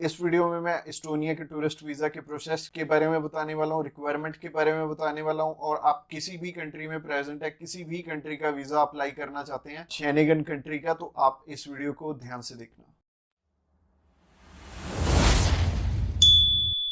इस वीडियो में मैं एस्टोनिया के टूरिस्ट वीजा के प्रोसेस के बारे में बताने वाला हूँ, रिक्वायरमेंट के बारे में बताने वाला हूँ, और आप किसी भी कंट्री में प्रेजेंट है, किसी भी कंट्री का वीजा अप्लाई करना चाहते हैं, शेनेगन कंट्री का, तो आप इस वीडियो को ध्यान से देखना।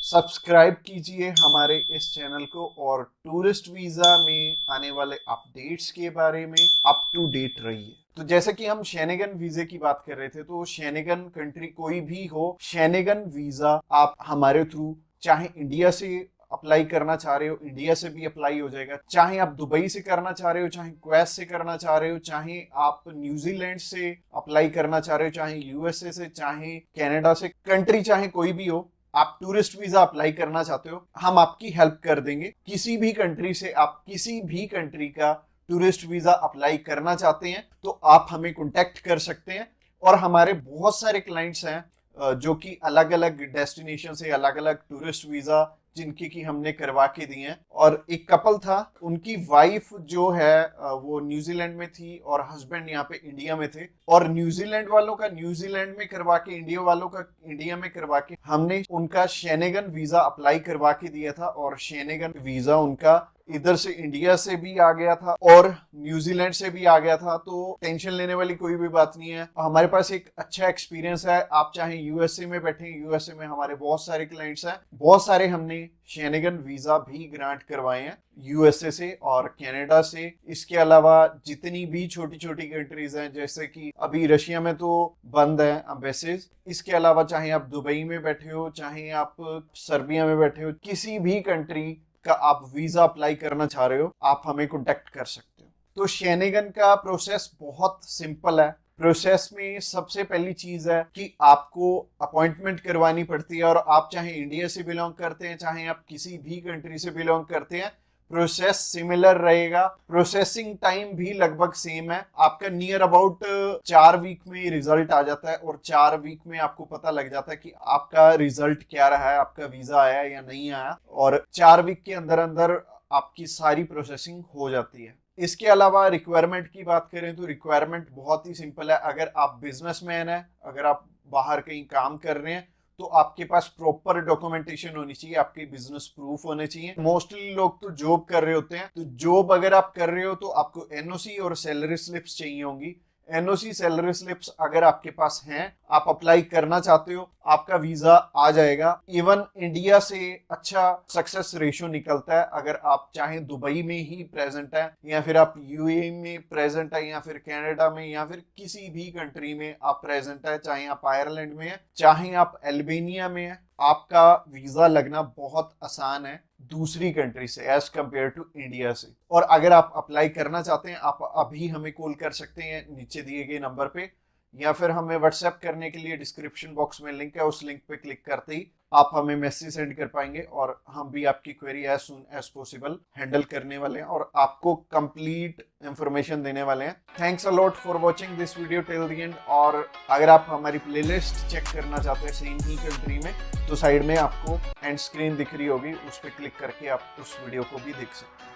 सब्सक्राइब कीजिए हमारे इस चैनल को और टूरिस्ट वीजा में आने वाले अपडेट्स के बारे में अप टू डेट रहिए। तो जैसे कि हम शेनेगन वीजे की बात कर रहे थे, तो शेनेगन कंट्री कोई भी हो, शेनेगन वीजा आप हमारे थ्रू चाहे इंडिया से अप्लाई करना चाह रहे हो, इंडिया से भी अप्लाई हो जाएगा। चाहे आप दुबई से करना चाह रहे हो, चाहे क्वेत से करना चाह रहे हो, चाहे आप न्यूजीलैंड से अप्लाई करना चाह रहे हो, चाहे यूएसए से, चाहे कनाडा से, कंट्री चाहे कोई भी हो, आप टूरिस्ट वीजा अप्लाई करना चाहते हो, हम आपकी हेल्प कर देंगे। किसी भी कंट्री से आप किसी भी कंट्री का टूरिस्ट वीजा अप्लाई करना चाहते हैं तो आप हमें कांटेक्ट कर सकते हैं। और हमारे बहुत सारे क्लाइंट्स हैं जो कि अलग अलग डेस्टिनेशन से अलग अलग टूरिस्ट वीजा जिनकी की हमने करवा के दिए हैं। और एक कपल था, उनकी वाइफ जो है वो न्यूजीलैंड में थी और हस्बैंड यहाँ पे इंडिया में थे, और न्यूजीलैंड वालों का न्यूजीलैंड में करवा के, इंडिया वालों का इंडिया में करवा के हमने उनका शेनेगन वीजा अप्लाई करवा के दिया था। और शेनेगन वीजा उनका इधर से इंडिया से भी आ गया था और न्यूजीलैंड से भी आ गया था, तो टेंशन लेने वाली कोई भी बात नहीं है। हमारे पास एक अच्छा एक्सपीरियंस है। आप चाहे यूएसए में बैठे, यूएसए में हमारे बहुत सारे क्लाइंट्स हैं, बहुत सारे हमने शेनेगन वीजा भी ग्रांट करवाए हैं यूएसए से और कनाडा से। इसके अलावा जितनी भी छोटी छोटी कंट्रीज हैं, जैसे कि अभी रशिया में तो बंद है एम्बेसीज, इसके अलावा चाहे आप दुबई में बैठे हो, चाहे आप सर्बिया में बैठे हो, किसी भी कंट्री का आप वीजा अप्लाई करना चाह रहे हो, आप हमें कांटेक्ट कर सकते हो। तो शेनेगन का प्रोसेस बहुत सिंपल है। प्रोसेस में सबसे पहली चीज है कि आपको अपॉइंटमेंट करवानी पड़ती है, और आप चाहे इंडिया से बिलोंग करते हैं, चाहे आप किसी भी कंट्री से बिलोंग करते हैं, प्रोसेस सिमिलर रहेगा। प्रोसेसिंग टाइम भी लगभग सेम है। आपका नियर अबाउट 4 वीक में रिजल्ट आ जाता है, और 4 वीक में आपको पता लग जाता है कि आपका रिजल्ट क्या रहा है, आपका वीजा आया या नहीं आया, और 4 वीक के अंदर अंदर आपकी सारी प्रोसेसिंग हो जाती है। इसके अलावा रिक्वायरमेंट की बात करें तो रिक्वायरमेंट बहुत ही सिंपल है। अगर आप बिजनेसमैन है, अगर आप बाहर कहीं काम कर रहे हैं, तो आपके पास प्रॉपर डॉक्यूमेंटेशन होनी चाहिए, आपके बिजनेस प्रूफ होने चाहिए। मोस्टली लोग तो जॉब कर रहे होते हैं, तो जॉब अगर आप कर रहे हो तो आपको एनओसी और सैलरी स्लिप्स चाहिए होंगी। एनओसी सैलरी स्लिप्स अगर आपके पास हैं, आप अप्लाई करना चाहते हो, आपका वीजा आ जाएगा। इवन इंडिया से अच्छा सक्सेस रेशियो निकलता है। अगर आप चाहे दुबई में ही प्रेजेंट है, या फिर आप यूएई में प्रेजेंट है, या फिर कनाडा में, या फिर किसी भी कंट्री में आप प्रेजेंट है, चाहे आप आयरलैंड में है, चाहे आप अल्बानिया में है, आपका वीजा लगना बहुत आसान है दूसरी कंट्री से एज कंपेयर टू इंडिया से। और अगर आप अप्लाई करना चाहते हैं, आप अभी हमें कॉल कर सकते हैं नीचे दिए गए नंबर पे, या फिर हमें व्हाट्सएप करने के लिए डिस्क्रिप्शन बॉक्स में लिंक है, उस लिंक पे क्लिक करते ही आप हमें मैसेज सेंड कर पाएंगे, और हम भी आपकी query as soon as possible handle करने वाले हैं और आपको कंप्लीट इंफॉर्मेशन देने वाले हैं। Thanks a lot for watching this video till the end. और अगर आप हमारी प्लेलिस्ट चेक करना चाहते हैं सेम ही कंट्री में, तो साइड में आपको एंड स्क्रीन दिख रही होगी, उस पर क्लिक करके आप उस वीडियो को भी देख सकते हैं।